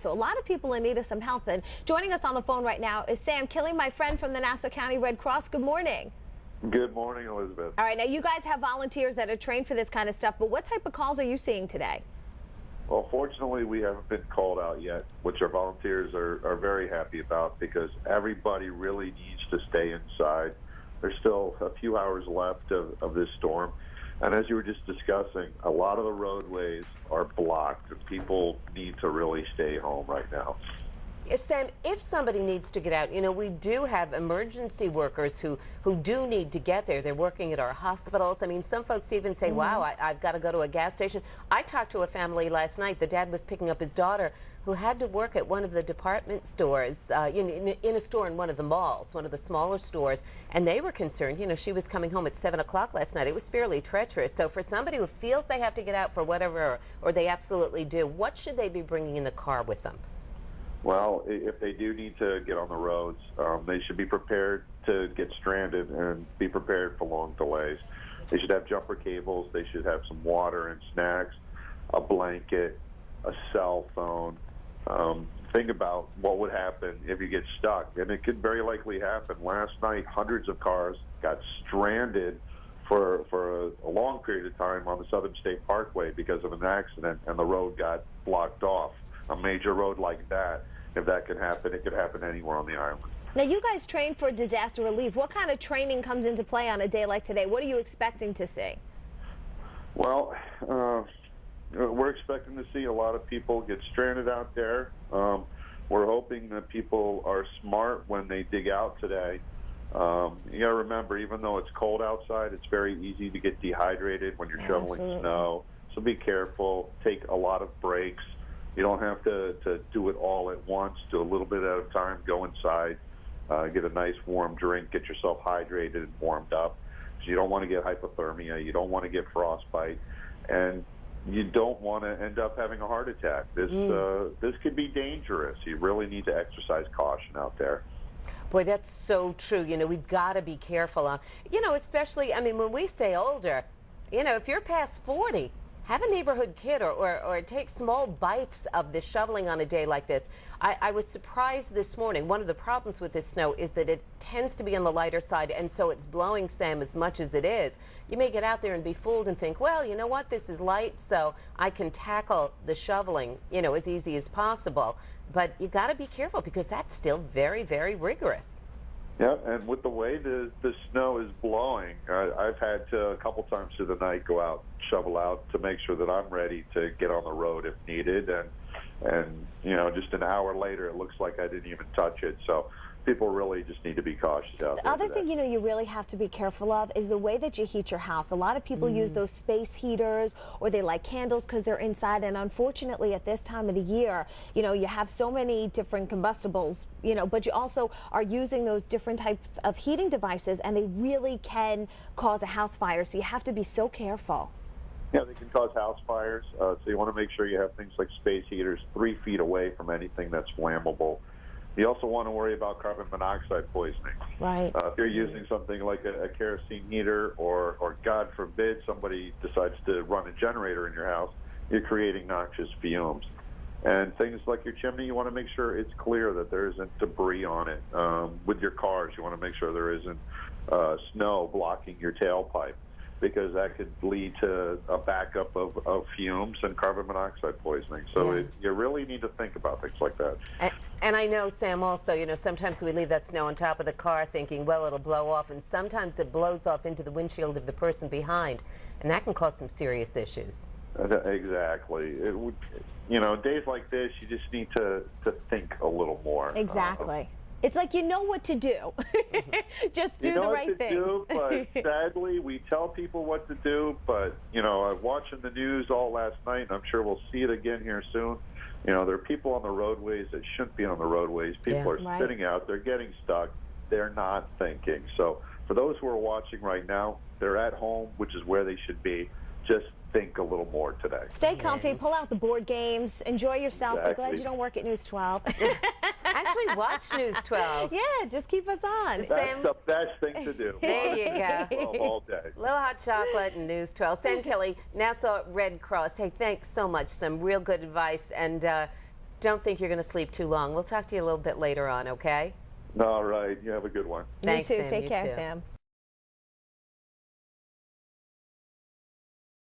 So a lot of people in need of some help, and joining us on the phone right now is Sam Kille, my friend from the Nassau County Red Cross. Good morning. Good morning, Elizabeth. All right, now you guys have volunteers that are trained for this kind of stuff, but what type of calls are you seeing today? Well, fortunately, we haven't been called out yet, which our volunteers are very happy about because everybody really needs to stay inside. There's still a few hours left of this storm. And as you were just discussing, a lot of the roadways are blocked and people need to really stay home right now. Sam, if somebody needs to get out, we do have emergency workers who do need to get there. They're working at our hospitals. I mean, some folks even say, wow, I've got to go to a gas station. I talked to a family last night. The dad was picking up his daughter who had to work at one of the department stores, in a store in one of the malls, one of the smaller stores, and they were concerned. She was coming home at 7 o'clock last night. It was fairly treacherous. So for somebody who feels they have to get out for whatever, or they absolutely do, what should they be bringing in the car with them? Well, if they do need to get on the roads, they should be prepared to get stranded and be prepared for long delays. They should have jumper cables. They should have some water and snacks, a blanket, a cell phone. Think about what would happen if you get stuck, and it could very likely happen. Last night, hundreds of cars got stranded for a long period of time on the Southern State Parkway because of an accident, and the road got blocked off. A major road like that, if that can happen, it could happen anywhere on the island. Now, you guys train for disaster relief. What kind of training comes into play on a day like today? What are you expecting to see? Well, we're expecting to see a lot of people get stranded out there. We're hoping that people are smart when they dig out today. You got to remember, even though it's cold outside, it's very easy to get dehydrated when you're shoveling snow. So be careful. Take a lot of breaks. You don't have to do it all at once. Do a little bit at a time. Go inside, get a nice warm drink, get yourself hydrated and warmed up. So you don't want to get hypothermia. You don't want to get frostbite, and you don't want to end up having a heart attack. This could be dangerous. You really need to exercise caution out there. Boy, that's so true. We've got to be careful. Especially, when we say older, if you're past 40. Have a neighborhood kid or take small bites of the shoveling on a day like this. I was surprised this morning. One of the problems with this snow is that it tends to be on the lighter side, and so it's blowing, Sam, as much as it is. You may get out there and be fooled and think, well, you know what, this is light, so I can tackle the shoveling, as easy as possible. But you got to be careful because that's still very, very rigorous. Yeah, and with the way the snow is blowing, I've had to a couple times through the night go out, shovel out to make sure that I'm ready to get on the road if needed. And just an hour later, it looks like I didn't even touch it. So people really just need to be cautious out there. The other thing, you really have to be careful of is the way that you heat your house. A lot of people use those space heaters, or they light candles because they're inside. And unfortunately, at this time of the year, you have so many different combustibles, but you also are using those different types of heating devices, and they really can cause a house fire. So you have to be so careful. Yeah, they can cause house fires. So you want to make sure you have things like space heaters 3 feet away from anything that's flammable. You also want to worry about carbon monoxide poisoning. Right. If you're using something like a kerosene heater, or God forbid somebody decides to run a generator in your house, you're creating noxious fumes. And things like your chimney, you want to make sure it's clear that there isn't debris on it. With your cars, you want to make sure there isn't snow blocking your tailpipe, because that could lead to a backup of fumes and carbon monoxide poisoning. So you really need to think about things like that. And I know, Sam, also, sometimes we leave that snow on top of the car thinking, well, it'll blow off, and sometimes it blows off into the windshield of the person behind, and that can cause some serious issues. Exactly. Days like this, you just need to think a little more. Exactly. It's like you know what to do. Just do the right thing. You know what to do, but sadly, we tell people what to do. But, I'm watching the news all last night, and I'm sure we'll see it again here soon. There are people on the roadways that shouldn't be on the roadways. People are sitting out. They're getting stuck. They're not thinking. So for those who are watching right now, they're at home, which is where they should be. Just think a little more today. Stay comfy, pull out the board games, enjoy yourself. Exactly. Be glad you don't work at News 12. Actually, watch News 12. Yeah, just keep us on. That's the best thing to do. There you go. All day. Little hot chocolate and News 12. Sam Kille, Nassau Red Cross. Hey, thanks so much. Some real good advice. And don't think you're going to sleep too long. We'll talk to you a little bit later on, okay? All right. You have a good one. Thanks, you too. Sam. Take You care, too. Sam.